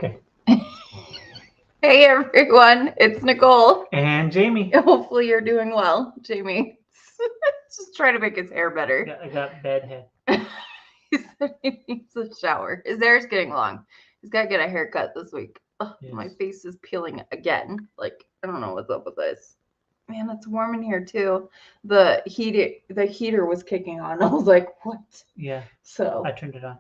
Okay. Hey everyone, it's Nicole. And Jamie. Hopefully you're doing well, Jamie. Just trying to make his hair better. Yeah, I got bad head. He said he needs a shower. His hair's getting long. He's got to get a haircut this week. Ugh, Yes. My face is peeling again. Like, I don't know what's up with this. Man, it's warm in here too. The heater was kicking on. I was like, what? Yeah, So I turned it on.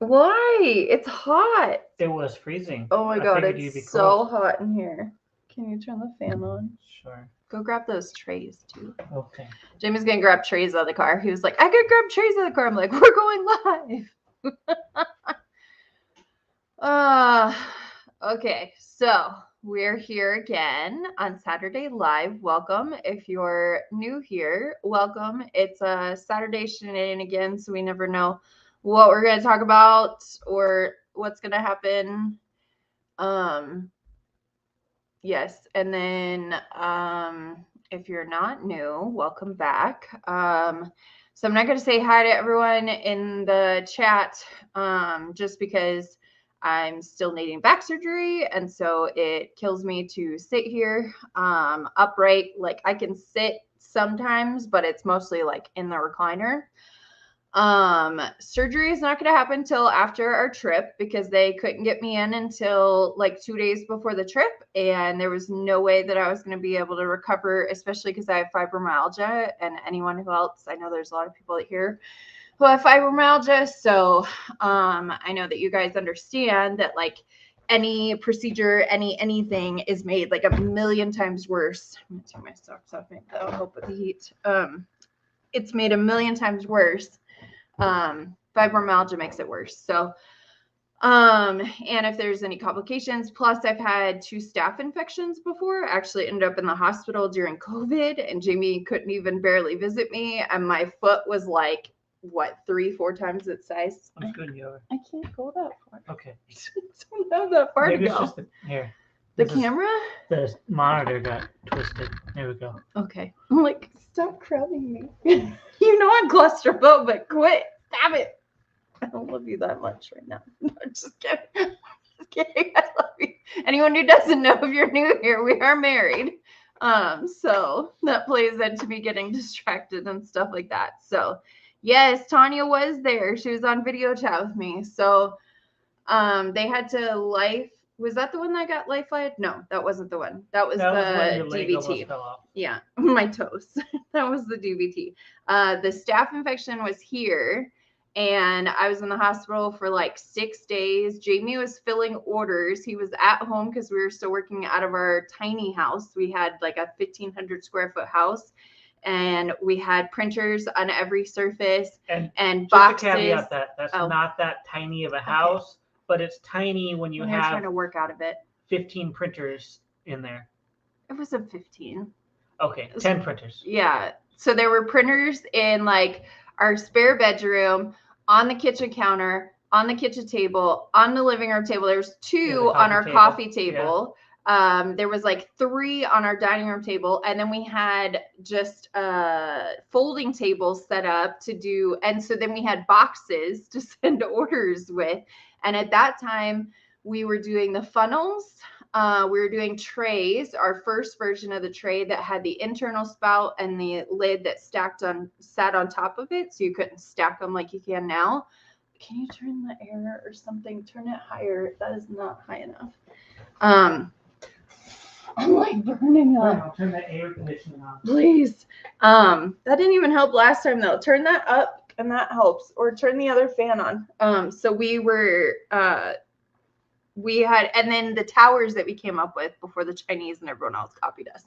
why? It's hot. It was freezing. Oh my I god, figured you'd be it's so cold. hot in here. Can you turn the fan on? Sure. Go grab those trays too. Okay. Jamie's gonna grab trays out of the car. He was like, I could grab trays out of the car. I'm like, we're going live. Okay, so we're here again on Saturday Live. Welcome. If you're new here, welcome. It's a Saturday shenanigans, so we never know what we're gonna talk about or what's gonna happen. Yes, and then if you're not new, welcome back. So I'm not going to say hi to everyone in the chat just because I'm still needing back surgery, and so it kills me to sit here upright. Like I can sit sometimes, but it's mostly like in the recliner. Surgery is not going to happen till after our trip because they couldn't get me in until like 2 days before the trip, and there was no way that I was going to be able to recover, especially because I have fibromyalgia. And anyone who else, I know there's a lot of people here who have fibromyalgia, so I know that you guys understand that like any procedure, anything is made like a million times worse. I'm gonna take my socks off, maybe that'll help with the heat. It's made a million times worse. Fibromyalgia makes it worse. So, and if there's any complications, plus I've had 2 staph infections before. I actually ended up in the hospital during COVID, and Jamie couldn't even barely visit me, and my foot was like, what, 3-4 times its size? I'm scooting you over. I can't go that far. Okay. I don't have that far Maybe to it's go. just here. The This is- camera? The monitor got twisted. There we go. Okay. I'm like, stop crowding me. You know I'm claustrophobic. Quit. Stop it. I don't love you that much right now. No, just kidding. Just kidding. I love you. Anyone who doesn't know, if you're new here, we are married. So that plays into me getting distracted and stuff like that. So yes, Tanya was there. She was on video chat with me. So they had to was that the one that got life-flight? No, that wasn't the one. That was That was when the your leg almost DVT. fell off. Yeah, my toes. That was the DVT. The staph infection was here, and I was in the hospital for like 6 days. Jamie was filling orders. He was at home because we were still working out of our tiny house. We had like a 1,500 square foot house, and we had printers on every surface and boxes. Just to caveat that, that's not that tiny of a house. Okay. But it's tiny when you're trying to work out of it. 15 printers in there. It was a 15. Okay, 10 printers. Yeah. So there were printers in like our spare bedroom, on the kitchen counter, on the kitchen table, on the living room table. There's 2 on our coffee table. Yeah. There was like 3 on our dining room table, and then we had just folding tables set up to do. And so then we had boxes to send orders with. And at that time, we were doing the funnels. We were doing trays, our first version of the tray that had the internal spout and the lid that sat on top of it, so you couldn't stack them like you can now. Can you turn the air or something? Turn it higher. That is not high enough. I'm like burning up. I'll turn the air conditioning on. Please. That didn't even help last time though. Turn that up and that helps. Or turn the other fan on. So we were we had, and then the towers that we came up with before the Chinese and everyone else copied us.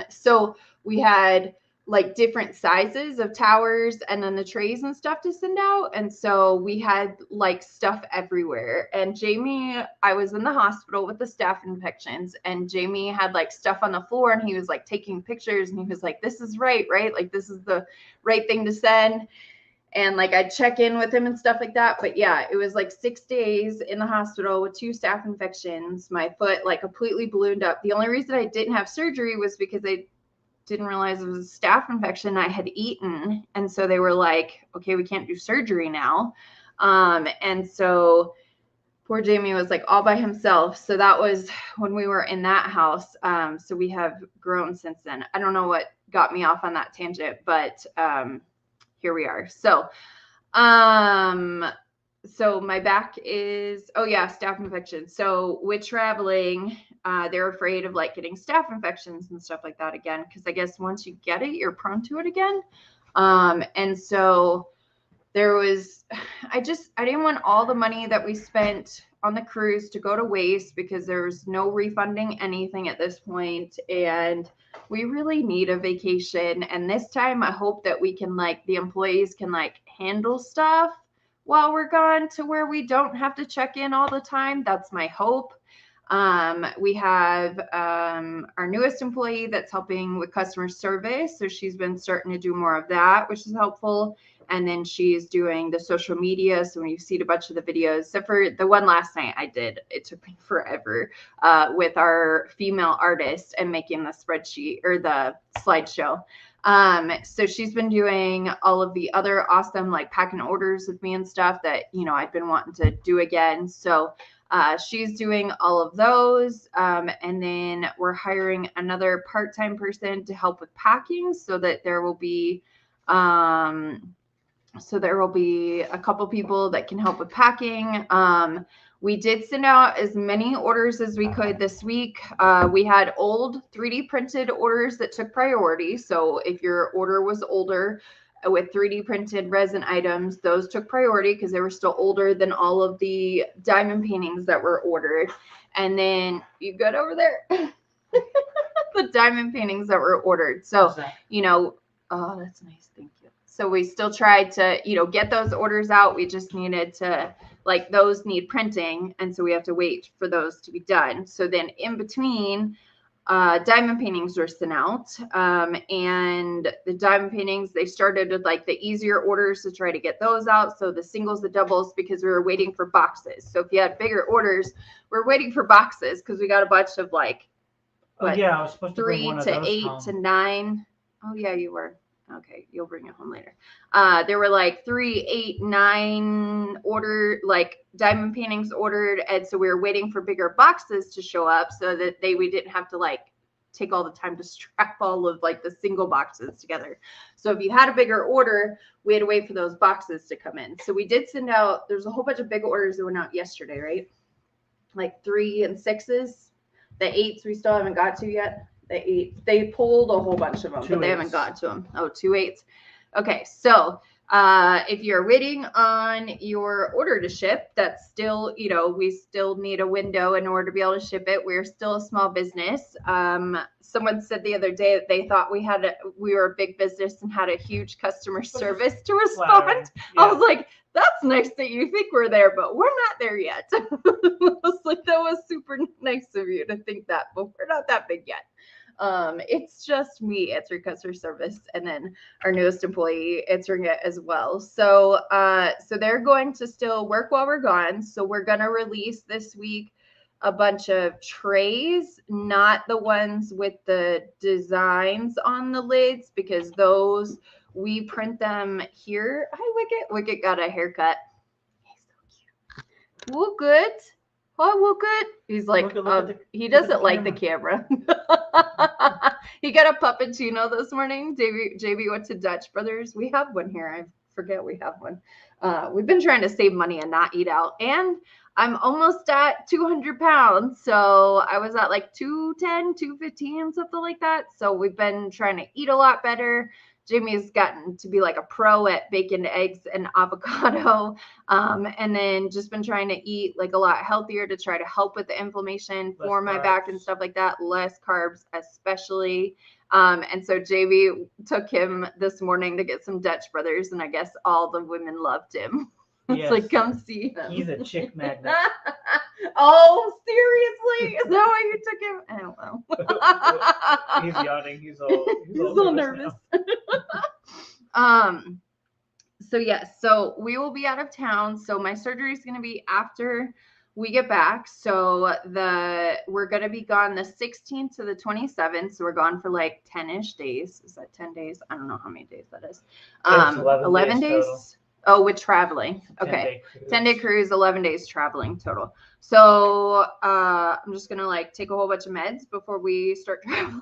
So we had like different sizes of towers and then the trays and stuff to send out. And so we had like stuff everywhere. And Jamie, I was in the hospital with the staph infections, and Jamie had like stuff on the floor, and he was like taking pictures, and he was like, this is right? Like this is the right thing to send. And like I'd check in with him and stuff like that. But yeah, it was like 6 days in the hospital with 2 staph infections. My foot like completely ballooned up. The only reason I didn't have surgery was because they didn't realize it was a staph infection I had eaten. And so they were like, okay, we can't do surgery now. And so poor Jamie was like all by himself. So that was when we were in that house. So we have grown since then. I don't know what got me off on that tangent, but here we are. So so my back is, oh yeah, staph infection. So with traveling, they're afraid of like getting staph infections and stuff like that again, because I guess once you get it, you're prone to it again. And so there was, I didn't want all the money that we spent on the cruise to go to waste, because there's no refunding anything at this point, and we really need a vacation. And this time I hope that we can, like, the employees can like handle stuff while we're gone to where we don't have to check in all the time. That's my hope. We have our newest employee that's helping with customer service. So she's been starting to do more of that, which is helpful. And then she's doing the social media. So when you've seen a bunch of the videos, except for the one last night I did, it took me forever with our female artist and making the spreadsheet or the slideshow. So she's been doing all of the other awesome, like, packing orders with me and stuff that, you know, I've been wanting to do again. So she's doing all of those. And then we're hiring another part-time person to help with packing, so that there will be a couple people that can help with packing. We did send out as many orders as we could this week. We had old 3D printed orders that took priority. So if your order was older with 3D printed resin items, those took priority because they were still older than all of the diamond paintings that were ordered. And then you good over there? The diamond paintings that were ordered. So, you know, oh, that's nice. Thank you. So we still tried to, you know, get those orders out. We just needed to, like, those need printing. And so we have to wait for those to be done. So then in between, diamond paintings were sent out. And the diamond paintings, they started with like the easier orders to try to get those out. So the singles, the doubles, because we were waiting for boxes. So if you had bigger orders, we're waiting for boxes because we got a bunch of like, what, yeah, I was supposed to 3 bring one to of those 8 home. to 9. Oh yeah, you were. Okay, you'll bring it home later. There were like 3, 8, 9 order, like, diamond paintings ordered, and so we were waiting for bigger boxes to show up so that we didn't have to like take all the time to strap all of like the single boxes together. So if you had a bigger order, we had to wait for those boxes to come in. So we did send out, there's a whole bunch of big orders that went out yesterday, right? Like 3 and 6s. The 8s we still haven't got to yet. The 8s, they pulled a whole bunch of them, but they haven't gotten to them. Oh, 2 8s. Okay, so if you're waiting on your order to ship, that's still, you know, we still need a window in order to be able to ship it. We're still a small business. Someone said the other day that they thought we were a big business and had a huge customer service to respond. Yeah. I was like, that's nice that you think we're there, but we're not there yet. I was like, that was super nice of you to think that, but we're not that big yet. It's just me answering customer service, and then our newest employee answering it as well. So they're going to still work while we're gone. So we're going to release this week a bunch of trays, not the ones with the designs on the lids, because those, we print them here. Hi, Wicket. Wicket got a haircut. He's so cute. Well, good. Oh, well, good. He's like, he doesn't like the camera. He got a puppuccino this morning. JB went to Dutch Brothers. We have one here. I forget we have one. We've been trying to save money and not eat out. And I'm almost at 200 pounds. So I was at like 210, 215, something like that. So we've been trying to eat a lot better. Jamie's gotten to be like a pro at bacon, eggs, and avocado. And then just been trying to eat like a lot healthier to try to help with the inflammation for my back and stuff like that. Less carbs, especially. And so JB took him this morning to get some Dutch Brothers, and I guess all the women loved him. It's like, come see him. He's a chick magnet. Oh, seriously? Is that why you took him? I don't know. He's yawning. He's all nervous. So yes, so we will be out of town. So my surgery is going to be after we get back. So we're going to be gone the 16th to the 27th. So we're gone for like 10-ish days. Is that 10 days? I don't know how many days that is. 11 days. Oh, with traveling. Okay. 10-day cruise, 11 days traveling total. So I'm just gonna like take a whole bunch of meds before we start traveling.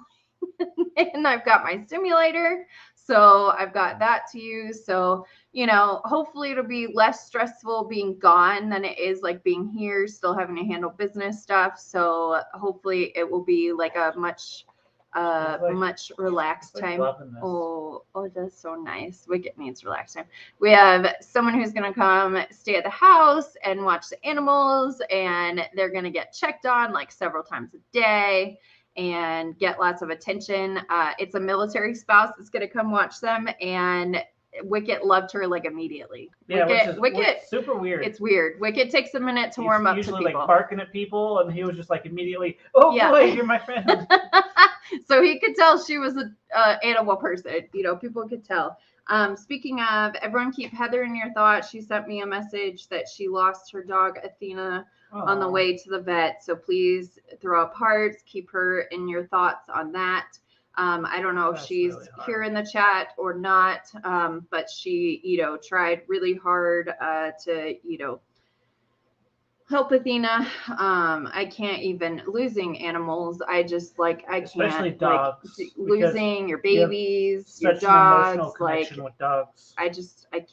And I've got my stimulator, so I've got that to use. So, you know, hopefully it'll be less stressful being gone than it is like being here, still having to handle business stuff. So hopefully it will be like a much much relaxed time. Oh, that's so nice. Wicket needs relaxed time. We have someone who's going to come stay at the house and watch the animals, and they're going to get checked on like several times a day and get lots of attention. It's a military spouse that's going to come watch them, and Wicket loved her like immediately. Yeah, Wicket, super weird. It's weird. Wicket takes a minute to warm up to people. Usually like barking at people, and he was just like immediately, oh yeah. Boy, you're my friend. So he could tell she was an animal person. You know, people could tell. Speaking of, everyone keep Heather in your thoughts. She sent me a message that she lost her dog Athena on the way to the vet. So please throw up hearts. Keep her in your thoughts on that. I don't know if she's really here in the chat or not, but she, you know, tried really hard to, you know, help Athena. I can't even losing animals. I just like I Especially can't dogs, like losing your babies, you your dogs. Emotional connection with dogs. I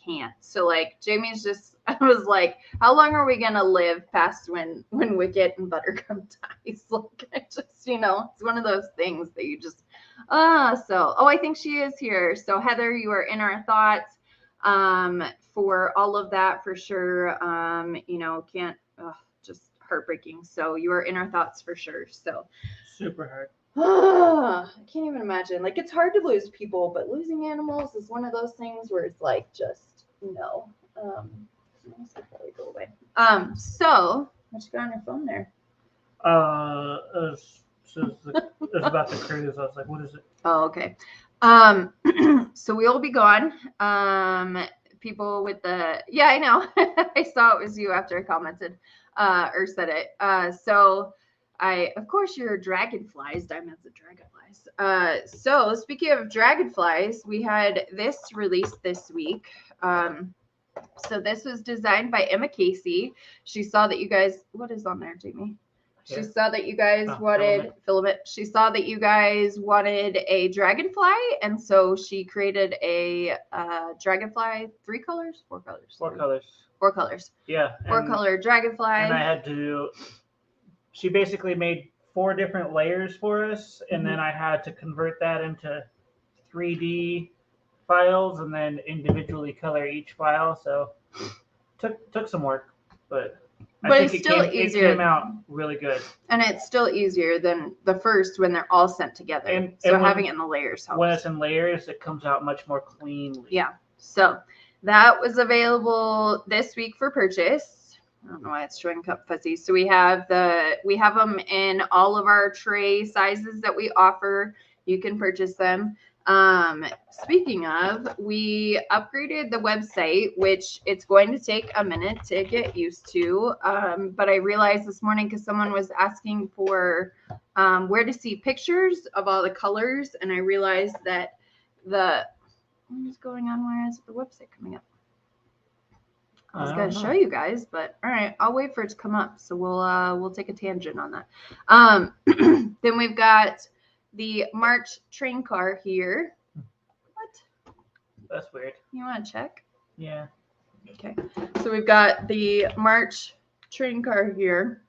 can't. So like Jamie's just I was like, how long are we gonna live past when Wicket and Buttercup dies? Like I just, you know, it's one of those things that you just I think she is here. So Heather, you are in our thoughts for all of that for sure. You know, just heartbreaking. So you are in our thoughts for sure. So super hard. I can't even imagine. Like it's hard to lose people, but losing animals is one of those things where it's like just no. Probably go away. So what you got on your phone there? It was about the cruise. I was like, what is it? Oh, okay. So we will be gone. People with the I know. I saw it was you after I commented or said it. So I of course your dragonflies, diamonds and dragonflies. So speaking of dragonflies, we had this released this week. So this was designed by Emma Casey. She saw that you guys what is on there, Jamie? She saw that you guys wanted filament. She saw that you guys wanted a dragonfly, and so she created a dragonfly. 3 colors, 4 colors. 4 colors. 4 colors. Yeah. 4-color dragonfly. And I had to. She basically made 4 different layers for us, and then I had to convert that into 3D files, and then individually color each file. So took some work, but it's still easier. It came out really good. And it's still easier than the first when they're all sent together. And having it in the layers helps. When it's in layers, it comes out much more cleanly. Yeah. So that was available this week for purchase. I don't know why it's showing cup fuzzy. So we have them in all of our tray sizes that we offer. You can purchase them. Speaking of, we upgraded the website, which it's going to take a minute to get used to. But I realized this morning because someone was asking for where to see pictures of all the colors, and I realized that what is going on? Where is the website coming up? I was going to show you guys, but all right, I'll wait for it to come up. So we'll take a tangent on that. Then we've got the March train car here. What? That's weird. You want to check? Yeah. Okay. So we've got the March train car here.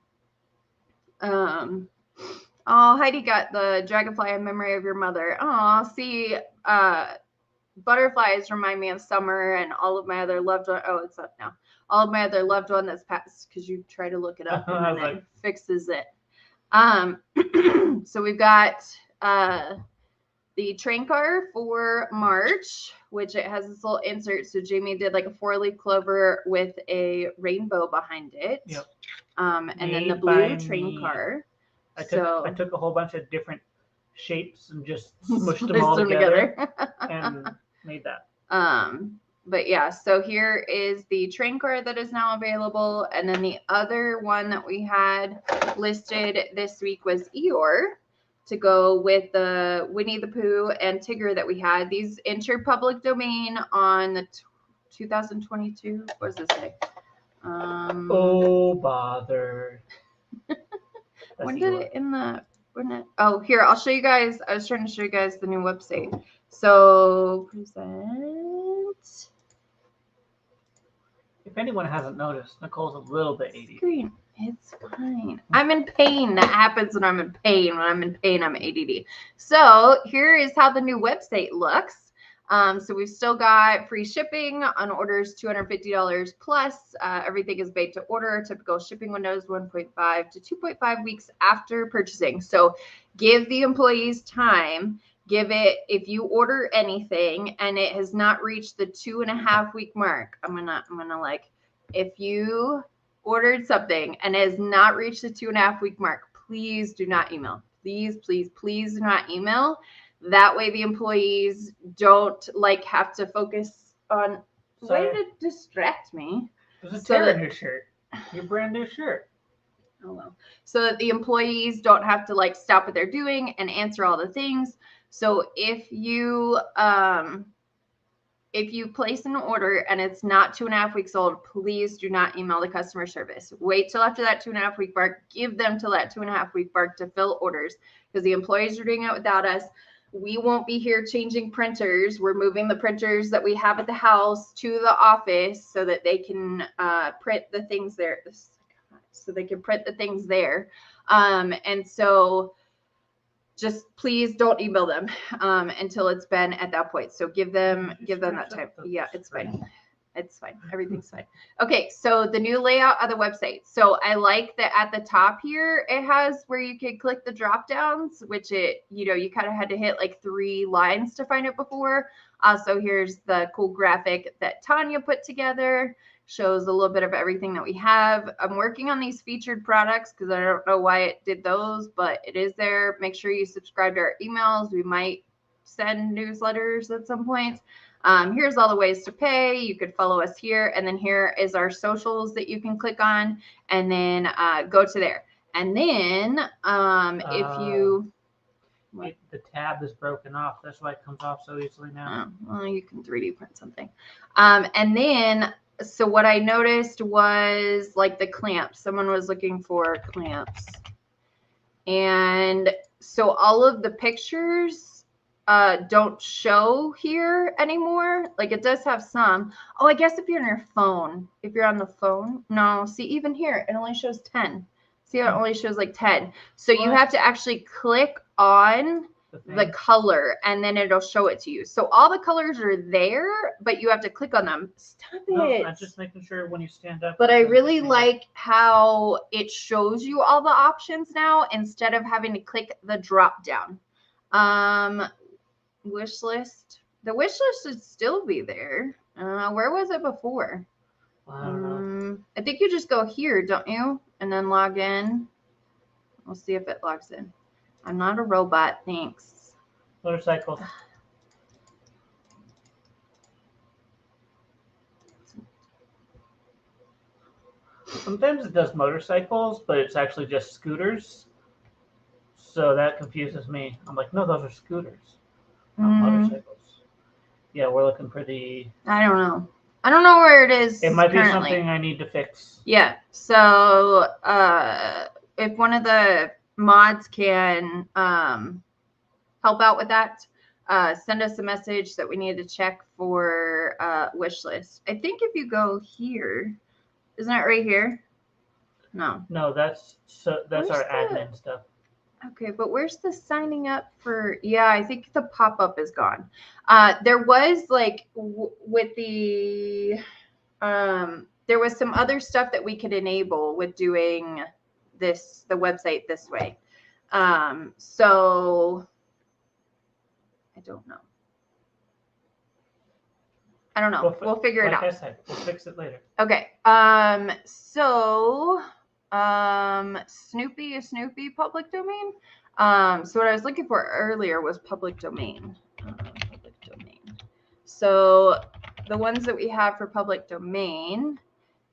Heidi got the dragonfly in memory of your mother. Oh, see, butterflies remind me of summer and all of my other loved one. Oh, it's up now. All of my other loved one that's passed because you try to look it up and then it fixes it. So we've got the train car for March, which it has this little insert. So Jamie did like a 4-leaf clover with a rainbow behind it. Yep. And then the blue train car. I took a whole bunch of different shapes and just smushed them all together and made that. But yeah, so here is the train car that is now available. And then the other one that we had listed this week was Eeyore to go with the Winnie the Pooh and Tigger that we had. These entered public domain on the 2022. What does it say? Oh, bother. When did it in the? Oh, here, I'll show you guys. I was trying to show you guys the new website. So present. If anyone hasn't noticed, Nicole's a little bit ADD. Screen. It's fine. I'm in pain. That happens when I'm in pain. When I'm in pain, I'm ADD. So here is how the new website looks. So we've still got free shipping on orders $250 plus. Everything is made to order. Typical shipping windows 1.5 to 2.5 weeks after purchasing. So give the employees time. Give it, if you order anything and it has not reached the 2.5 week mark, I'm gonna like, if you ordered something and has not reached the 2.5 week mark, please do not email. Please do not email. That way the employees don't like have to focus on way to distract me. There's a tear in your shirt. Your brand new shirt. Oh well. So that the employees don't have to like stop what they're doing and answer all the things. So if you place an order and it's not 2.5 weeks old, please do not email the customer service. Wait till after that 2.5 week mark. Give them till that 2.5 week mark to fill orders because the employees are doing it without us. We won't be here changing printers. We're moving the printers that we have at the house to the office so that they can print the things there. So they can print the things there. And so just please don't email them until it's been at that point. So give them that time. Yeah, it's fine. It's fine. Everything's fine. Okay, so the new layout of the website. So I like that at the top here, it has where you can click the drop downs, which you kind of had to hit like 3 lines to find it before. So here's the cool graphic that Tanya put together. Shows a little bit of everything that we have. I'm working on these featured products because I don't know why it did those, but it is there. Make sure you subscribe to our emails. We might send newsletters at some point. Here's all the ways to pay. You could follow us here. And then here is our socials that you can click on and then go to there. And then if you... The tab is broken off. That's why it comes off so easily now. Well, you can 3D print something. And then... So what I noticed was like the clamps. Someone was looking for clamps. And so all of the pictures don't show here anymore. Like it does have some. Oh, I guess if you're on your phone, if you're on the phone. No, see, even here, it only shows 10. See how it only shows like 10. So you have to actually click on the color and then it'll show it to you. So all the colors are there, but you have to click on them. Stop it. I'm just making sure when you stand up. But I really like how it shows you all the options now instead of having to click the drop down. Wish list. The wish list should still be there. Where was it before? I don't know. I think you just go here, don't you? And then log in. We'll see if it logs in. I'm not a robot, thanks. Motorcycles. Sometimes it does motorcycles, but it's actually just scooters. So that confuses me. I'm like, no, those are scooters, not motorcycles. Yeah, we're looking for the... I don't know. I don't know where it is. It might currently. be something I need to fix. Yeah. So if one of the mods can help out with that, send us a message that we need to check for wish list. I think if you go here, isn't it right here? No, that's our admin stuff. Okay, but where's the signing up for? Yeah, I think the pop-up is gone. There was like with the there was some other stuff that we could enable with doing the website this way. So I don't know. We'll figure it out. Like I said, we'll fix it later. Okay. So Snoopy is Snoopy public domain. So what I was looking for earlier was public domain. Public domain. So the ones that we have for public domain,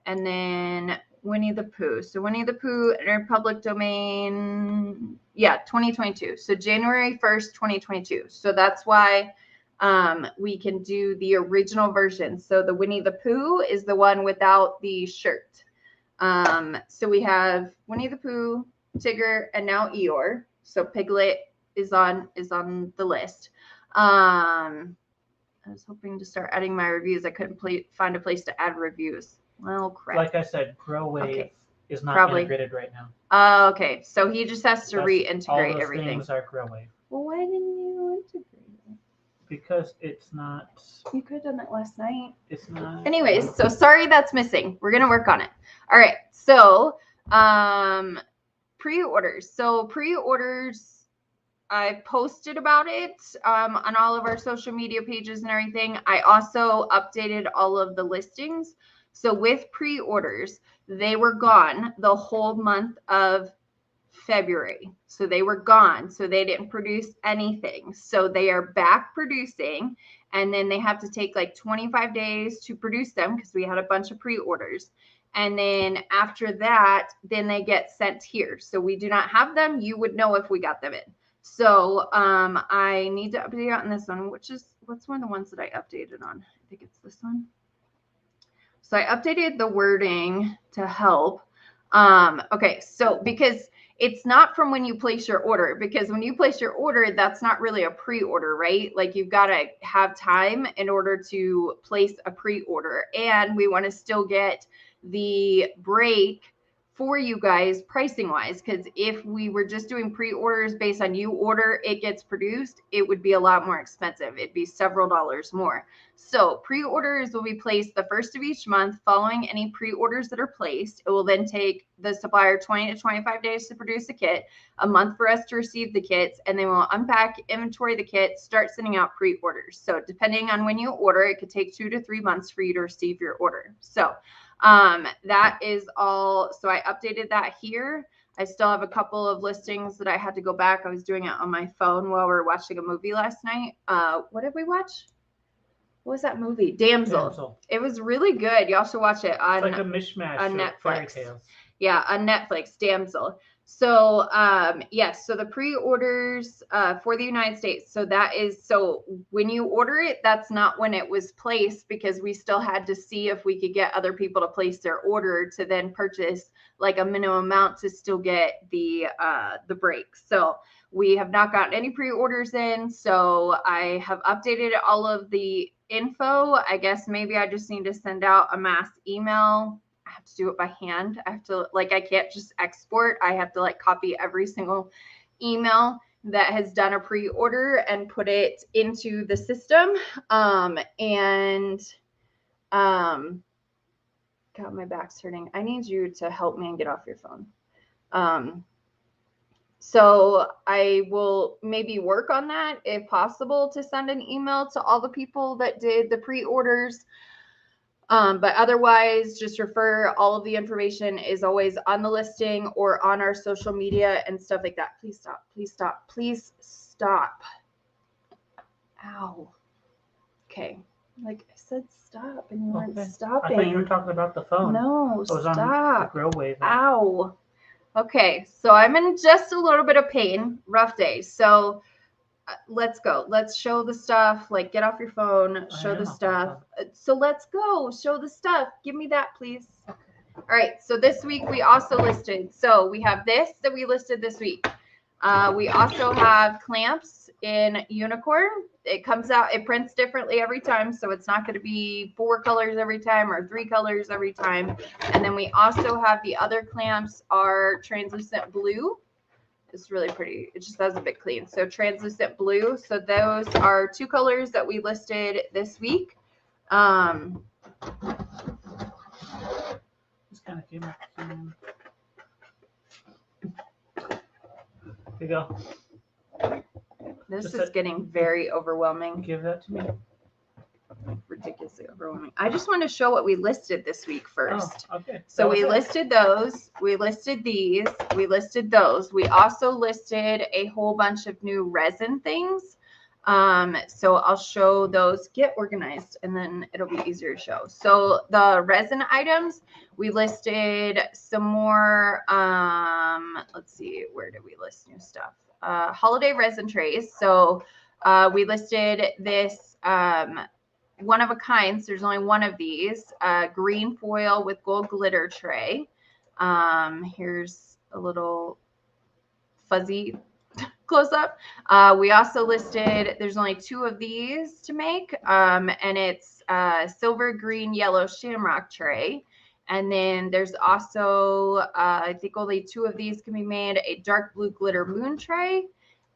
and then Winnie the Pooh. So Winnie the Pooh entered public domain. Yeah, 2022. So January 1st, 2022. So that's why we can do the original version. So the Winnie the Pooh is the one without the shirt. So we have Winnie the Pooh, Tigger, and now Eeyore. So Piglet is on the list. I was hoping to start adding my reviews. I couldn't find a place to add reviews. Well, crap. Like I said, GrowWave is not Probably. integrated right now. Okay, so he just has to reintegrate all those everything. Things are GrowWave. Well, why didn't you integrate it? Because it's not. You could have done it last night. It's not. Anyways, so sorry that's missing. We're gonna work on it. All right. So pre-orders. So pre-orders, I posted about it on all of our social media pages and everything. I also updated all of the listings. So with pre-orders, they were gone the whole month of February. So they were gone. So they didn't produce anything. So they are back producing. And then they have to take like 25 days to produce them because we had a bunch of pre-orders. And then after that, then they get sent here. So we do not have them. You would know if we got them in. So I need to update on this one, what's one of the ones that I updated on? I think it's this one. So I updated the wording to help. Okay, so because it's not from when you place your order, because when you place your order, that's not really a pre-order, right? Like you've got to have time in order to place a pre-order. And we want to still get the break for you guys pricing wise, because if we were just doing pre-orders based on you order, it gets produced, it would be a lot more expensive. It'd be several dollars more. So pre-orders will be placed the first of each month following any pre-orders that are placed. It will then take the supplier 20 to 25 days to produce a kit, a month for us to receive the kits, and then we'll unpack, inventory the kit, start sending out pre-orders. So depending on when you order, it could take 2 to 3 months for you to receive your order. So that is all. So I updated that here. I still have a couple of listings that I had to go back. I was doing it on my phone while we were watching a movie last night. What did we watch? What was that movie? Damsel. It was really good. Y'all should watch it on, it's like a mishmash on of Netflix. fairy tales. Yeah, on Netflix, Damsel. So, yes, so the pre-orders for the United States. So that is, so when you order it, that's not when it was placed, because we still had to see if we could get other people to place their order to then purchase like a minimum amount to still get the break. So we have not gotten any pre-orders in. So I have updated all of the info. I guess maybe I just need to send out a mass email. I have to do it by hand. I have to, like, I can't just export. I have to like copy every single email that has done a pre-order and put it into the system. God, my back's hurting. I need you to help me and get off your phone. So I will maybe work on that if possible to send an email to all the people that did the pre-orders. But otherwise, just refer, all of the information is always on the listing or on our social media and stuff like that. Please stop. Please stop. Please stop. Ow. Okay. Like I said, stop, and you weren't stopping. I thought you were talking about the phone. No, stop. On the GrowWave. Ow. Okay, so I'm in just a little bit of pain. Rough day. So let's go. Let's show the stuff. Like, get off your phone. Show the stuff. So let's go. Show the stuff. Give me that, please. All right. So this week we also listed. So we have this that we listed this week. We also have clamps in unicorn. It comes out, it prints differently every time. So it's not going to be 4 colors every time or 3 colors every time. And then we also have the other clamps are translucent blue. It's really pretty. It just has a bit clean. So translucent blue. So those are 2 colors that we listed this week. This kind of came up. Here you go. This is getting very overwhelming. Give that to me. Ridiculously overwhelming. I just want to show what we listed this week first. Oh, okay. So we listed those. We listed these. We listed those. We also listed a whole bunch of new resin things. So I'll show those, get organized, and then it'll be easier to show. So the resin items, we listed some more, let's see, where did we list new stuff? Holiday resin trays. So we listed this one of a kind. So there's only one of these, green foil with gold glitter tray. Here's a little fuzzy close up. We also listed, there's only 2 of these to make, and it's silver, green, yellow shamrock tray. And then there's also, I think only 2 of these can be made, a dark blue glitter moon tray,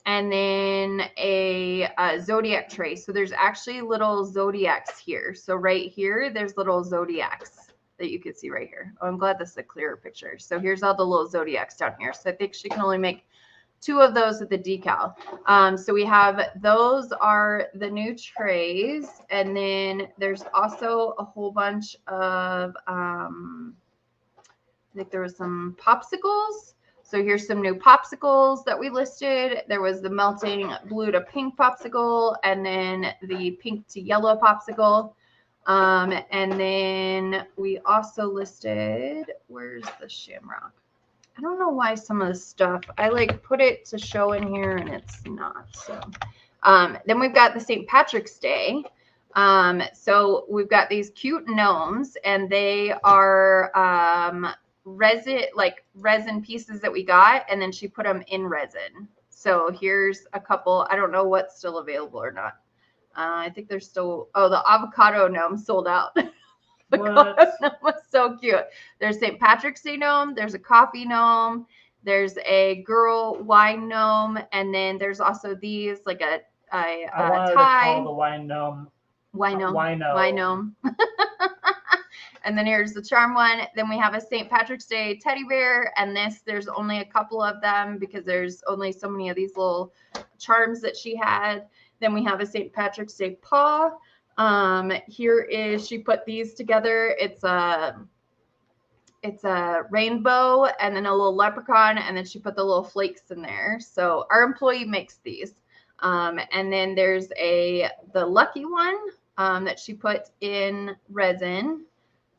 and then a zodiac tray. So there's actually little zodiacs here. So right here, there's little zodiacs that you can see right here. Oh, I'm glad this is a clearer picture. So here's all the little zodiacs down here. So I think she can only make 2 of those with the decal. So we have, those are the new trays. And then there's also a whole bunch of, I think there was some popsicles. So here's some new popsicles that we listed. There was the melting blue to pink popsicle, and then the pink to yellow popsicle. And then we also listed, where's the shamrock? I don't know why some of the stuff, I like put it to show in here and it's not. So then we've got the St. Patrick's Day. So we've got these cute gnomes, and they are resin pieces that we got, and then she put them in resin. So here's a couple. I don't know what's still available or not. I think there's still, oh, the avocado gnome sold out. The gnome was so cute. There's St. Patrick's Day gnome. There's a coffee gnome. There's a girl wine gnome, and then there's also these, like a tie. I wanted to call the wine gnome. Wine gnome. And then here's the charm one. Then we have a St. Patrick's Day teddy bear, and there's only a couple of them because there's only so many of these little charms that she had. Then we have a St. Patrick's Day paw. Here is, she put these together. It's a rainbow and then a little leprechaun, and then she put the little flakes in there. So our employee makes these. And then there's the lucky one that she put in resin.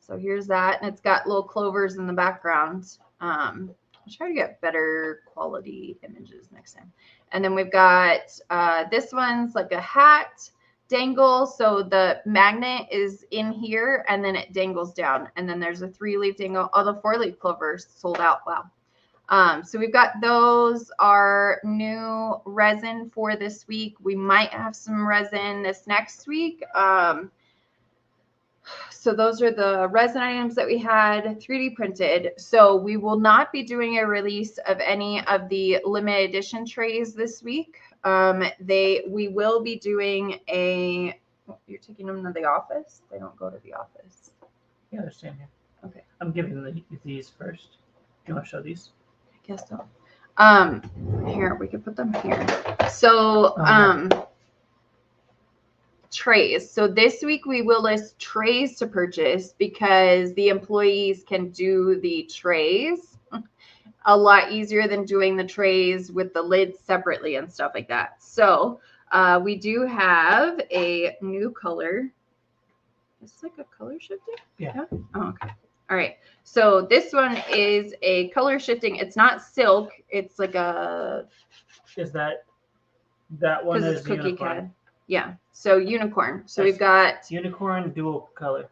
So here's that, and it's got little clovers in the background. I'll try to get better quality images next time. And then we've got this one's like a hat dangle. So the magnet is in here, and then it dangles down. And then there's a 3-leaf dangle. Oh, the 4-leaf clovers sold out. Wow. So we've got those, our new resin for this week. We might have some resin this next week. So those are the resin items that we had 3D printed. So we will not be doing a release of any of the limited edition trays this week. We will be doing a, you're taking them to the office? They don't go to the office. Yeah, they're staying here. Okay. I'm giving them these first. Do you want to show these? I guess so. Here, we could put them here. So, trays. So this week we will list trays to purchase because the employees can do the trays a lot easier than doing the trays with the lids separately and stuff like that. So we do have a new color. It's like a color shifting? Yeah. Oh, okay. All right. So this one is a color shifting. It's not silk. It's like a. Is that one is cookie unicorn? CAD. Yeah. So unicorn. So we've got unicorn dual color.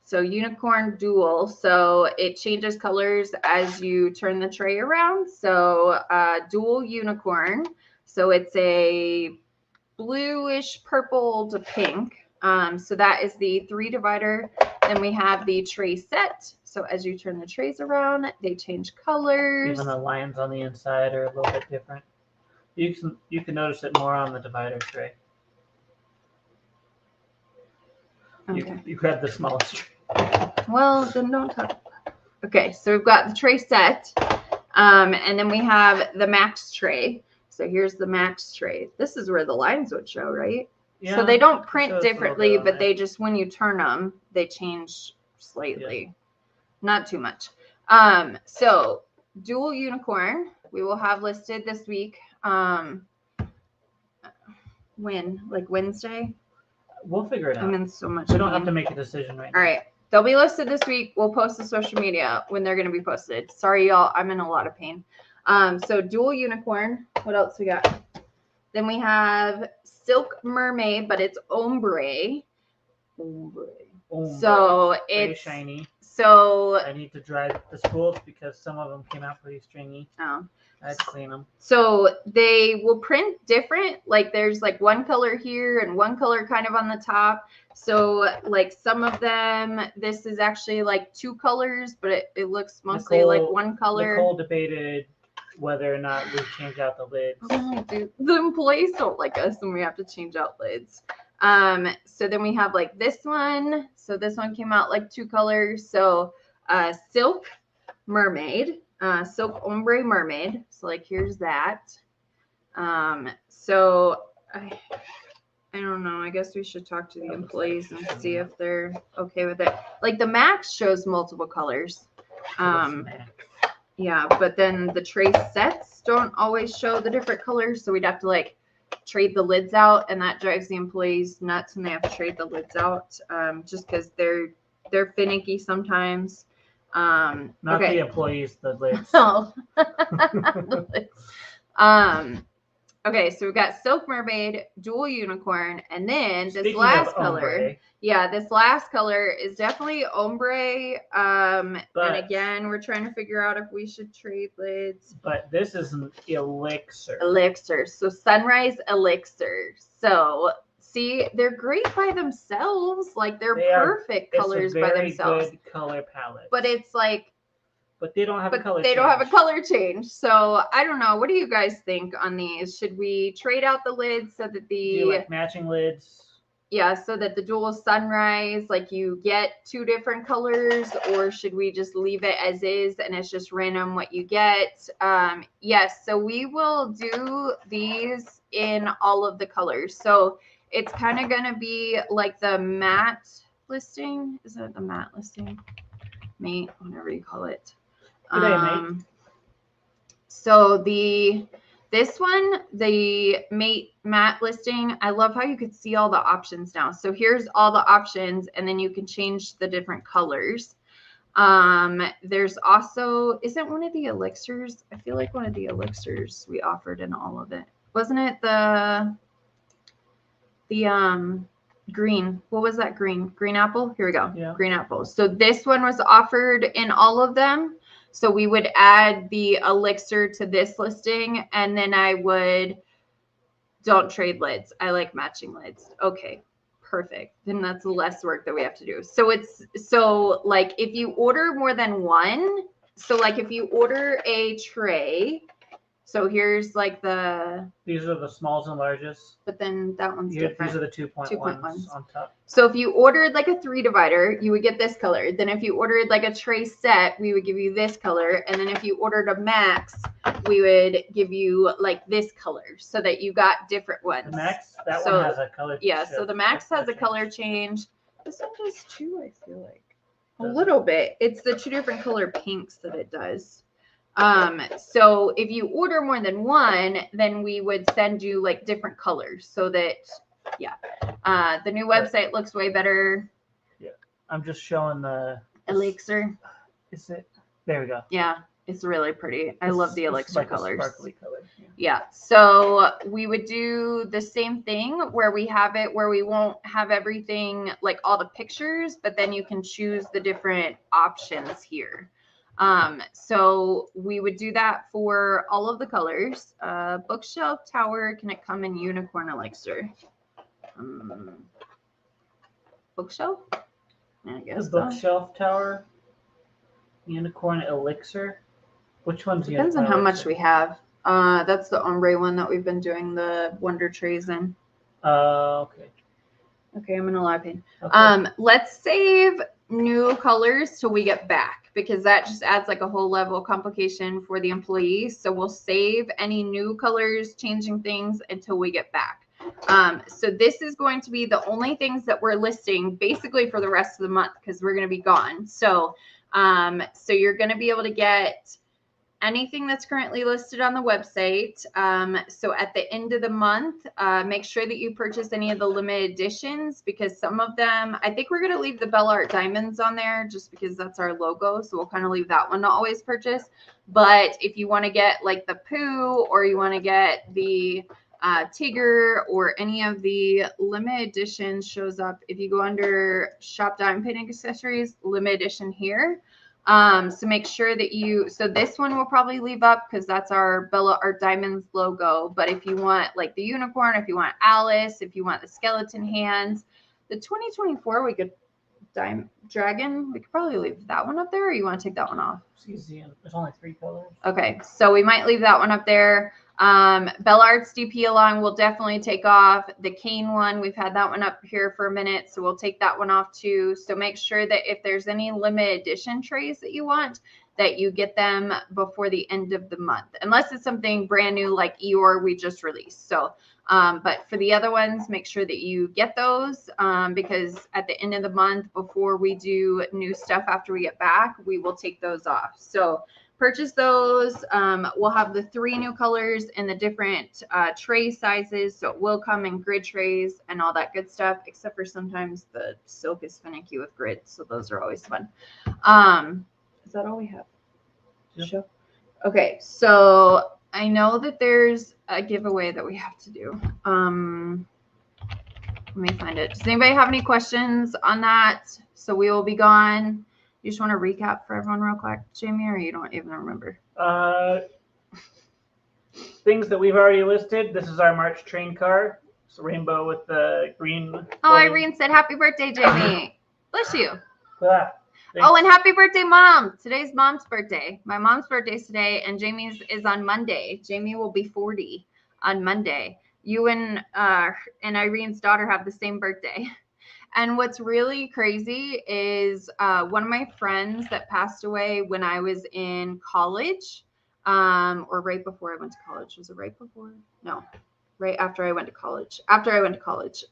So unicorn dual. So it changes colors as you turn the tray around. So dual unicorn. So it's a bluish purple to pink. So that is the 3 divider. Then we have the tray set. So as you turn the trays around, they change colors. Even the lines on the inside are a little bit different. You can notice it more on the divider tray. Okay. You grab the smallest tray. Well, then don't talk. Okay, so we've got the tray set. And then we have the max tray. So here's the max tray. This is where the lines would show, right? Yeah, so they don't print differently, but they just, when you turn them, they change slightly. Yeah. Not too much. So dual unicorn, we will have listed this week. When? Like Wednesday? We'll figure it out. I'm in so much We don't have pain. to make a decision right now. All right. They'll be listed this week. We'll post to social media when they're going to be posted. Sorry, y'all. I'm in a lot of pain. So dual unicorn. What else we got? Then we have silk mermaid, but it's ombre. Ombre. So Very it's shiny. So I need to dry the spools because some of them came out pretty stringy. oh. I had to clean them. So they will print different. Like there's like one color here and one color kind of on the top. So like some of them, this is actually like two colors, but it looks mostly like one color. Nicole debated whether or not we change out the lids. Oh, dude. The employees don't like us when we have to change out lids. So then we have like this one. So this one came out like two colors. So silk mermaid. Silk ombre mermaid. So like here's that. So I don't know. I guess we should talk to the employees and see if they're okay with it. Like the Max shows multiple colors. Yeah, but then the tray sets don't always show the different colors, so we'd have to like trade the lids out, and that drives the employees nuts when they have to trade the lids out, just because they're finicky sometimes. Not okay. the employees, the lids. Oh. Okay, so we've got silk mermaid, dual unicorn, and then this Speaking last of color. ombre, Yeah, this last color is definitely ombre. And But- again, we're trying to figure out if we should trade lids. but this is an elixir. Elixir. So sunrise elixir. So see, they're great by themselves. Like they're perfect colors it's a by very themselves. good color palette. But it's like But they don't have a color they change. don't have a color change. So I don't know. What do you guys think on these? Should we trade out the lids so that Do you the like matching lids? yeah, so that the dual sunrise, like you get two different colors, or should we just leave it as is and it's just random what you get? Yes, so we will do these in all of the colors. So it's kind of going to be like the matte listing. Is that the matte listing? Mate, whatever you call it. Good day, mate. So this one, the matte listing, I love how you could see all the options now. So here's all the options, and then you can change the different colors. There's also, isn't one of the elixirs? I feel like one of the elixirs we offered in all of it. Wasn't it the green? What was that green? Green apple? Here we go. Yeah. Green apple. So this one was offered in all of them. So we would add the elixir to this listing, and then I would don't trade lids. I like matching lids. Okay, perfect. Then that's less work that we have to do. So like if you order more than one, so like if you order a tray, so here's like These are the smalls and largest. but then that one's different. These are the 2.1s 2.1s on top. So if you ordered like a 3 divider, you would get this color. Then if you ordered like a tray set, we would give you this color. And then if you ordered a max, we would give you like this color so that you got different ones. The max, that So, one has a color. Yeah, so the max has a color change. This one does too, I feel like. A little bit. It's the 2 different color pinks that it does. So if you order more than one, then we would send you like different colors so that, yeah. The new website looks way better. Yeah. I'm just showing the Elixir. Is it? There we go. Yeah, it's really pretty. I love the elixir like colors. A sparkly color. Yeah. So we would do the same thing where we have it where we won't have everything like all the pictures, but then you can choose the different options here. So we would do that for all of the colors. Bookshelf tower, can it come in unicorn elixir? Bookshelf? I guess The bookshelf tower, unicorn elixir. Which one's depends on how much we have. That's the ombre one that we've been doing the wonder trays in. Okay. Okay, I'm in a lot of pain. Okay. Let's save new colors till we get back because that just adds like a whole level of complication for the employees. So we'll save any new colors, changing things until we get back. So this is going to be the only things that we're listing basically for the rest of the month because we're going to be gone. So, so you're going to be able to get anything that's currently listed on the website. So at the end of the month, make sure that you purchase any of the limited editions, because some of them, I think we're going to leave the Bella Art Diamonds on there just because that's our logo. So we'll kind of leave that one to always purchase. But if you want to get like the Pooh, or you want to get the Tigger, or any of the limited editions, shows up if you go under shop diamond painting accessories, limited edition here. So make sure that so this one we'll probably leave up because that's our Bella Art Diamonds logo. But if you want like the unicorn, if you want Alice, if you want the skeleton hands, the 2024 we could dragon, we could probably leave that one up there, or you want to take that one off? It's easy. There's only 3 colors. Okay, so we might leave that one up there. Bella Art's DP along we'll definitely take off. The cane one, we've had that one up here for a minute, so we'll take that one off too. So make sure that if there's any limited edition trays that you want, that you get them before the end of the month, unless it's something brand new like Eeyore we just released. So but for the other ones, make sure that you get those, because at the end of the month, before we do new stuff after we get back, we will take those off. So purchase those. We'll have the 3 new colors in the different tray sizes. So it will come in grid trays and all that good stuff, except for sometimes the silk is finicky with grid. So those are always fun. Is that all we have? Yep. Show? Okay, so I know that there's a giveaway that we have to do. Let me find it. Does anybody have any questions on that? So we will be gone. You just want to recap for everyone real quick, Jamie, or you don't even remember? Things that we've already listed. This is our March train car. It's a rainbow with the green. Oh, Irene said happy birthday, Jamie. Bless you. Yeah. Oh, and happy birthday, Mom. Today's Mom's birthday. My mom's birthday's today, and Jamie's is on Monday. Jamie will be 40 on Monday. You and Irene's daughter have the same birthday. And what's really crazy is one of my friends that passed away when I was in college, or right before I went to college. Was it right before? No, right after I went to college. After I went to college.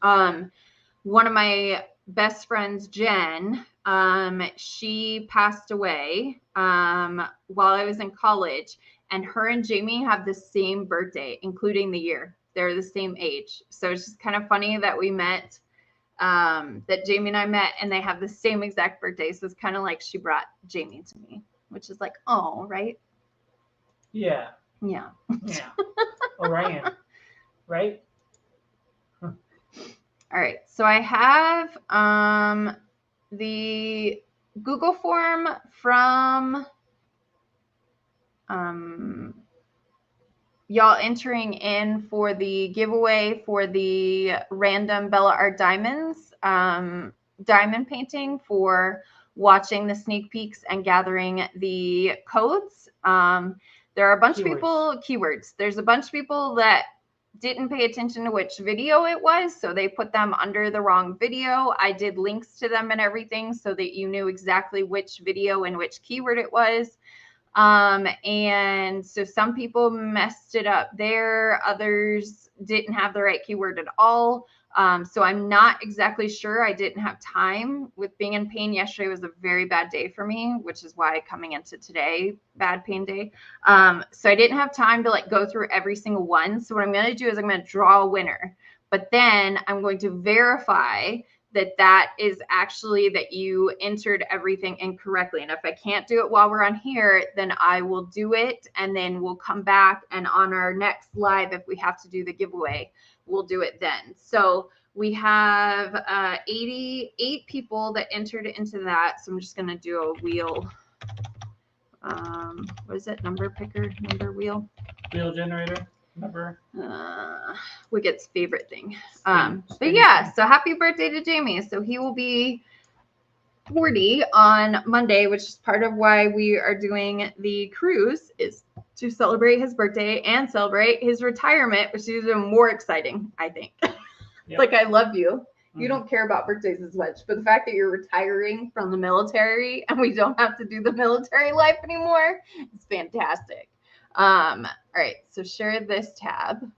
One of my best friends, Jen, she passed away while I was in college, and her and Jamie have the same birthday, including the year. They're the same age. So it's just kind of funny that we met, that Jamie and I met, and they have the same exact birthday. So it's kind of like she brought Jamie to me, which is like, oh, right? Yeah. Yeah. Yeah. Orion. Right? All right, so I have the Google form from y'all entering in for the giveaway for the random Bella Art Diamonds diamond painting for watching the sneak peeks and gathering the codes. There are a bunch of people, keywords. There's a bunch of people that didn't pay attention to which video it was, so they put them under the wrong video. I did links to them and everything so that you knew exactly which video and which keyword it was. And so some people messed it up there, others didn't have the right keyword at all. So I'm not exactly sure. I didn't have time with being in pain. Yesterday was a very bad day for me, which is why coming into today, bad pain day. So I didn't have time to like go through every single one. So what I'm going to do is I'm going to draw a winner, but then I'm going to verify that that is actually that you entered everything incorrectly. And if I can't do it while we're on here, then I will do it. And then we'll come back, and on our next live, if we have to do the giveaway, we'll do it then. So we have 88 people that entered into that. So I'm just going to do a wheel. What is it? Number picker, number wheel? Wheel generator. Number. Wicked's favorite thing. But yeah, so happy birthday to Jamie. So he will be 40 on Monday, which is part of why we are doing the cruise, is to celebrate his birthday and celebrate his retirement, which is even more exciting, I think. Yep. Like, I love you. You don't care about birthdays as much, but the fact that you're retiring from the military and we don't have to do the military life anymore is fantastic. All right, so share this tab.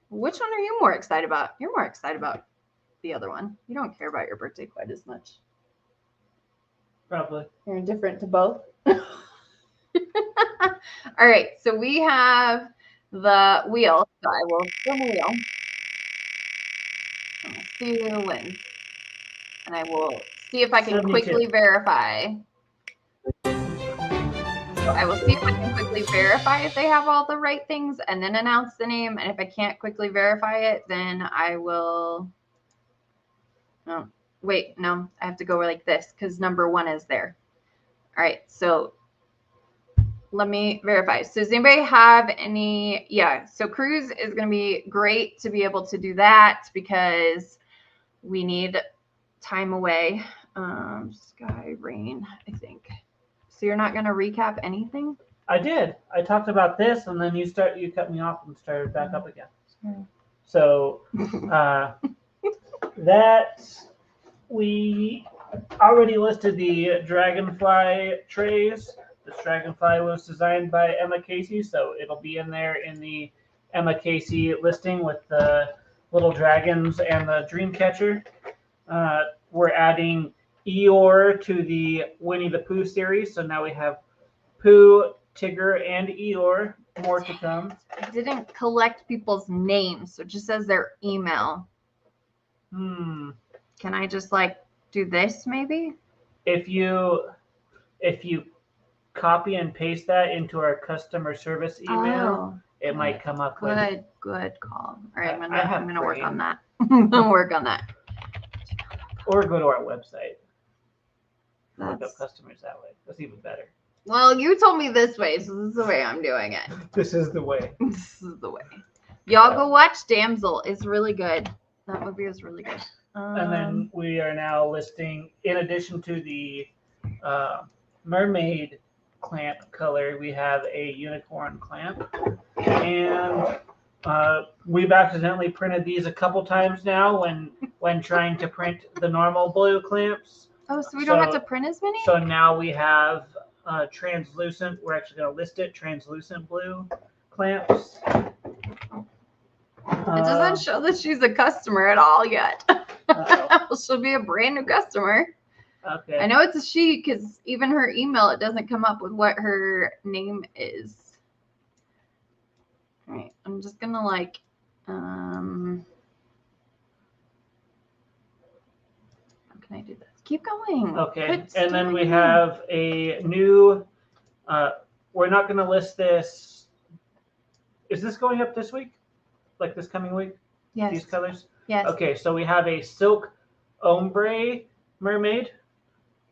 Which one are you more excited about? You're more excited about the other one. You don't care about your birthday quite as much. Probably. You're indifferent to both. All right, so we have the wheel. So I will spin the wheel. Let's see who wins. And I will see if I can 72. quickly verify. So I will see if I can quickly verify if they have all the right things and then announce the name. And if I can't quickly verify it, then I will. Oh, wait, no, I have to go like this because number 1 is there. All right, so let me verify. So does anybody have any? Yeah, so cruise is going to be great to be able to do that because we need time away. Sky, rain, I think. So you're not going to recap anything? I did. I talked about this, and then you cut me off and started back up again. Sorry. So that we already listed the dragonfly trays. This dragonfly was designed by Emma Casey, so it'll be in there in the Emma Casey listing with the little dragons and the dream catcher. We're adding Eeyore to the Winnie the Pooh series, so now we have Pooh, Tigger, and Eeyore. More to come. I didn't collect people's names, so it just says their email. Can I just like do this maybe? If you copy and paste that into our customer service email, it might come up with. Good call. All right, I'm have gonna work on brain. that. I'm gonna work on that. Or go to our website. Look up That's, customers that way. That's even better. well, you told me this way, so this is the way I'm doing it. This is the way. This is the way. Y'all go watch Damsel. It's really good. That movie is really good. And then we are now listing, in addition to the mermaid clamp color, we have a unicorn clamp. And we've accidentally printed these a couple times now when trying to print the normal blue clamps. oh, so we don't have to print as many? So now we have translucent, we're actually going to list it, translucent blue clamps. It doesn't show that she's a customer at all yet. She'll be a brand new customer. Okay. I know it's a she because even her email, it doesn't come up with what her name is. All right, I'm just gonna like, how can I do this? Keep going. Okay, and then we have a new, we're not gonna list this. Is this going up this week? Like this coming week? Yes. These colors? Yes. Okay, so we have a silk ombre mermaid.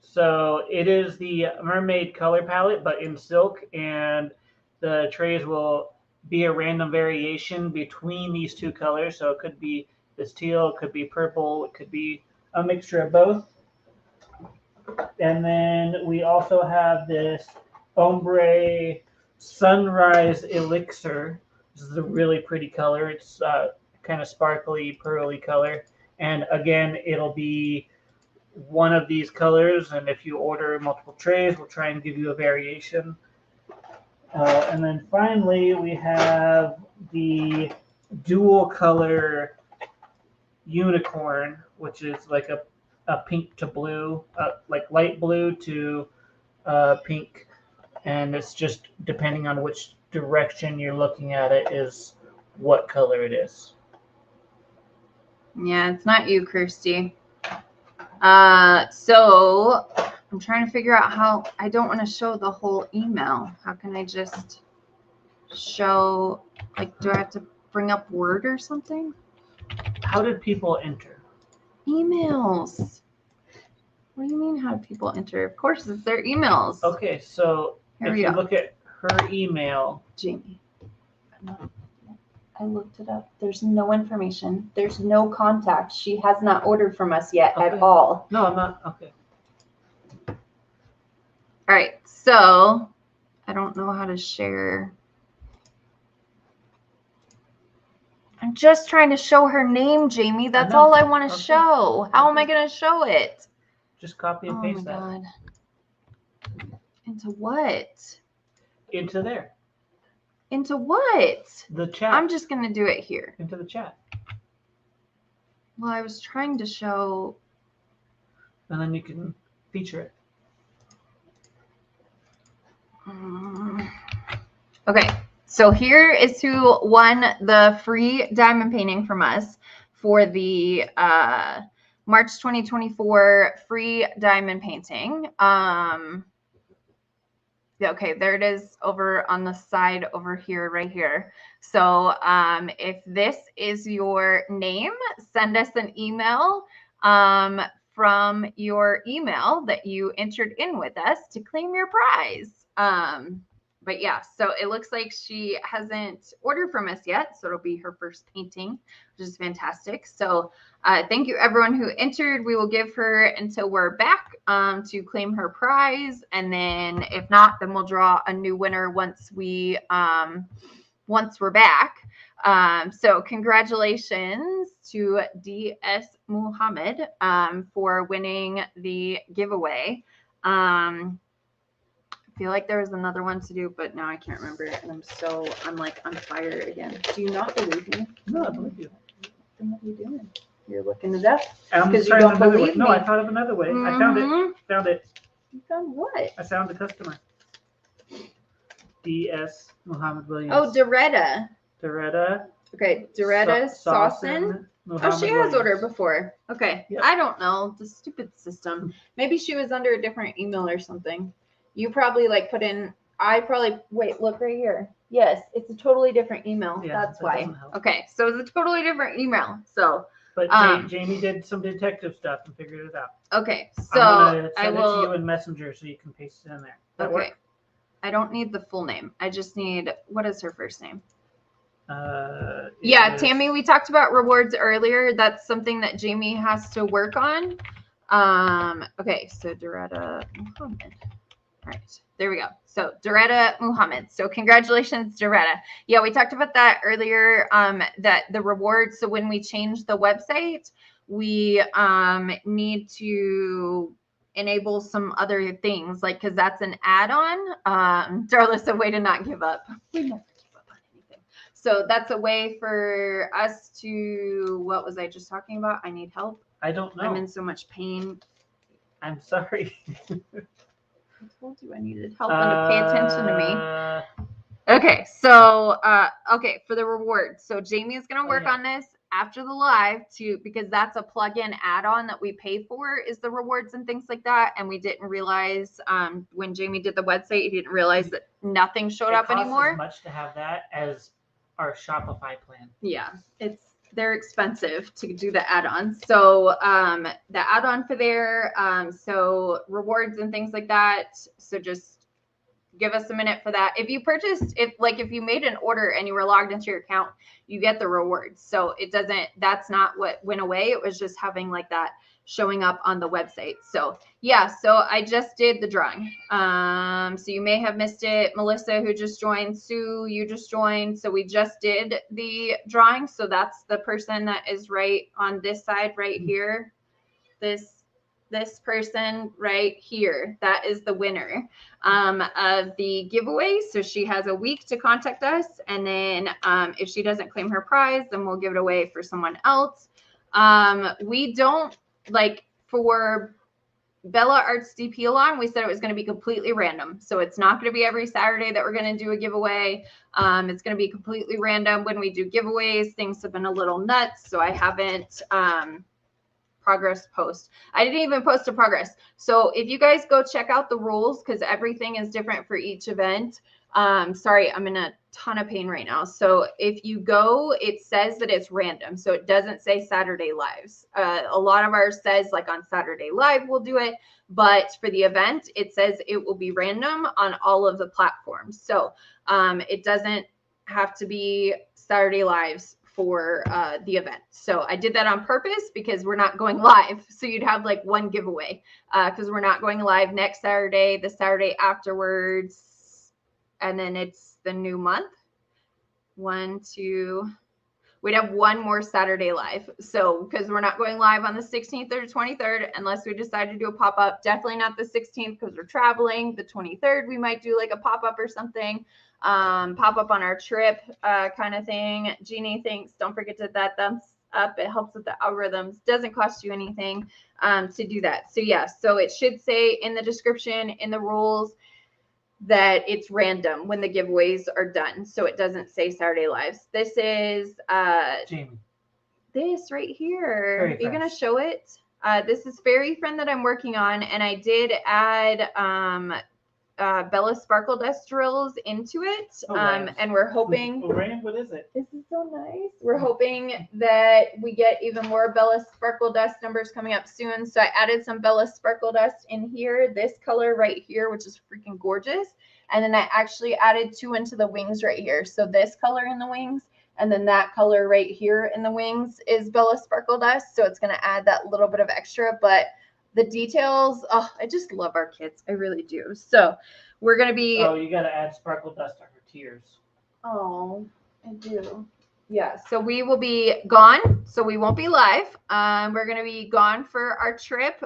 So it is the mermaid color palette, but in silk, and the trays will be a random variation between these two colors. So it could be this teal, it could be purple, it could be a mixture of both. And then we also have this ombre sunrise elixir. This is a really pretty color. It's kind of sparkly, pearly color. And again, it'll be one of these colors. And if you order multiple trays, we'll try and give you a variation. And then finally, we have the dual color unicorn, which is like a pink to blue, like light blue to pink. And it's just depending on which direction you're looking at it is what color it is. Yeah, it's not you, Kirsty. So I'm trying to figure out how. I don't want to show the whole email. How can I just show, like, do I have to bring up Word or something? How did people enter? Emails. What do you mean, how do people enter? Of course, it's their emails. Okay, so if you look at her email. Jamie, I looked it up. There's no information. There's no contact. She has not ordered from us yet at all. No, I'm not. Okay. All right, so I don't know how to share. I'm just trying to show her name, Jamie. That's all I want to show. How am I going to show it? Just copy and paste that. Oh my God. Into what? Into there. Into what? The chat. I'm just going to do it here. Into the chat. Well, I was trying to show. And then you can feature it. Okay, so here is who won the free diamond painting from us for the March 2024 free diamond painting. Yeah, okay, there it is over on the side over here, right here. So if this is your name, send us an email from your email that you entered in with us to claim your prize. But yeah, so it looks like she hasn't ordered from us yet. So it'll be her first painting, which is fantastic. So thank you everyone who entered. We will give her until we're back to claim her prize. And then if not, then we'll draw a new winner once we're back. So congratulations to DS Muhammad for winning the giveaway. I feel like there was another one to do, but now I can't remember. And I'm like on fire again. Do you not believe me? No, I believe you. Then what are you doing? You're looking it up I'm because you trying don't another believe way. me. No, I thought of another way. I found it. Found it. You found what? I found the customer. DS Muhammad Williams. Oh, Doretta. Doretta. Okay, Doretta Sawson. Oh, she has ordered before. Okay. Yep. I don't know. The stupid system. Maybe she was under a different email or something. You probably like put in, wait, look right here. Yes, it's a totally different email. Yeah, that's why. Okay, so it's a totally different email. So, but Jamie did some detective stuff and figured it out. Okay, so I'm gonna send it to you in Messenger so you can paste it in there. Okay. Work? I don't need the full name. I just need, what is her first name? Yeah, Tammy, we talked about rewards earlier. That's something that Jamie has to work on. Okay, so Doretta Muhammad. All right, there we go. So Doretta Muhammad. So congratulations, Doretta. Yeah, we talked about that earlier, that the rewards. So when we change the website, we need to enable some other things, like, because that's an add-on. Darla said, way to not give up. We never give up on anything. So that's a way for us to, what was I just talking about? I need help. I don't know. I'm in so much pain. I'm sorry. I told you I needed help and to pay attention to me. Okay, so okay, for the rewards. So Jamie is going to work on this after the live because that's a plug-in add-on that we pay for, is the rewards and things like that. And we didn't realize when Jamie did the website, he didn't realize that nothing showed up anymore. It costs as much to have that as our Shopify plan. Yeah, they're expensive to do the add-on. So the add-on for there, so rewards and things like that. So just give us a minute for that. If you purchased, if you made an order and you were logged into your account, you get the rewards. So that's not what went away. It was just having like that showing up on the website. So yeah, so I just did the drawing. So you may have missed it. Melissa, who just joined, Sue, you just joined. So we just did the drawing. So that's the person that is right on this side right here. This person right here, that is the winner of the giveaway. So she has a week to contact us. And then if she doesn't claim her prize, then we'll give it away for someone else. We don't, for Bella Arts DP Along, we said it was going to be completely random. So it's not going to be every Saturday that we're going to do a giveaway. It's going to be completely random when we do giveaways. Things have been a little nuts. So I haven't progress post. I didn't even post a progress. So if you guys go check out the rules, because everything is different for each event. Sorry, I'm in a ton of pain right now. So if you go, it says that it's random. So it doesn't say Saturday lives. A lot of ours says like on Saturday live, we'll do it. But for the event, it says it will be random on all of the platforms. So it doesn't have to be Saturday lives for the event. So I did that on purpose because we're not going live. So you'd have like one giveaway because we're not going live next Saturday, the Saturday afterwards. And then it's the new month. 1, 2, we'd have one more Saturday live. So because we're not going live on the 16th or the 23rd, unless we decide to do a pop-up. Definitely not the 16th because we're traveling. The 23rd, we might do like a pop-up or something. Pop up on our trip kind of thing. Jeannie thinks, don't forget to that thumbs up. It helps with the algorithms. Doesn't cost you anything to do that. So yeah, so it should say in the description, in the rules, that it's random when the giveaways are done, so it doesn't say Saturday Lives. This is Jamie. This right here. Fairy Are you gonna Friends. show it? This is Fairy Friend that I'm working on, and I did add Bella Sparkle Dust drills into it. Oh, wow. And we're hoping. Oh, Rain, what is it? This is so nice. We're hoping that we get even more Bella Sparkle Dust numbers coming up soon. So I added some Bella Sparkle Dust in here, this color right here, which is freaking gorgeous. And then I actually added 2 into the wings right here. So this color in the wings, and then that color right here in the wings is Bella Sparkle Dust. So it's going to add that little bit of extra, but the details, oh, I just love our kits. I really do. So we're going to be. Oh, you got to add sparkle dust on her tears. Oh, I do. Yeah, so we will be gone. So we won't be live. We're going to be gone for our trip.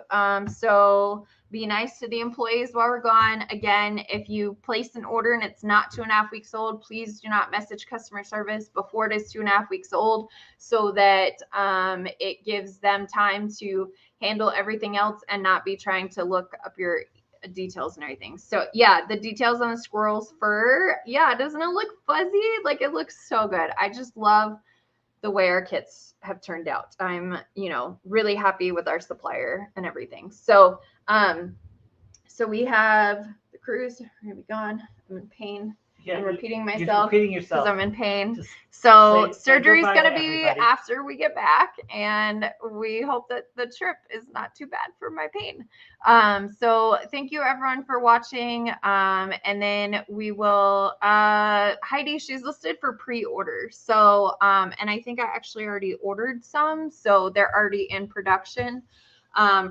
So be nice to the employees while we're gone. Again, if you place an order and it's not 2.5 weeks old, please do not message customer service before it is 2.5 weeks old, so that it gives them time to handle everything else and not be trying to look up your details and everything. So yeah, the details on the squirrel's fur, yeah, doesn't it look fuzzy? Like, it looks so good. I just love the way our kits have turned out. I'm, really happy with our supplier and everything. So so we have the cruise. We're gonna be gone. I'm in pain. Yeah, I'm repeating you're myself repeating because yourself. I'm in pain. Just So say surgery's goodbye going to to be everybody. after we get back, and we hope that the trip is not too bad for my pain. So thank you everyone for watching. And then we will, Heidi, she's listed for pre-order. So, and I think I actually already ordered some, so they're already in production.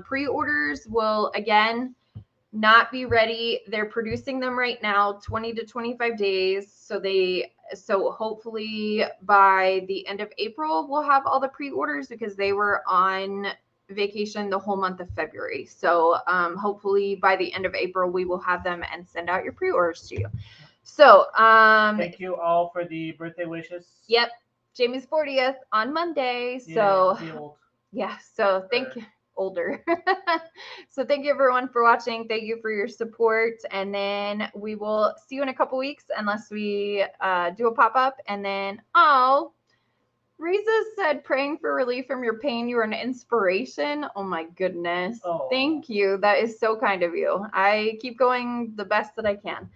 Pre-orders will, again, not be ready. They're producing them right now, 20 to 25 days. So hopefully by the end of April, we'll have all the pre-orders, because they were on vacation the whole month of February. So hopefully by the end of April, we will have them and send out your pre-orders to you. So thank you all for the birthday wishes. Yep. Jamie's 40th on Monday. So yeah, so thank you. Older. So thank you everyone for watching. Thank you for your support, and then we will see you in a couple weeks, unless we do a pop-up. And then Riza said, praying for relief from your pain. You are an inspiration. Oh my goodness. Oh. Thank you. That is so kind of you. I keep going the best that I can.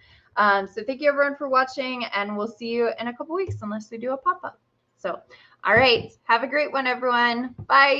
So thank you everyone for watching, and we'll see you in a couple weeks, unless we do a pop-up. So all right, have a great one everyone. Bye.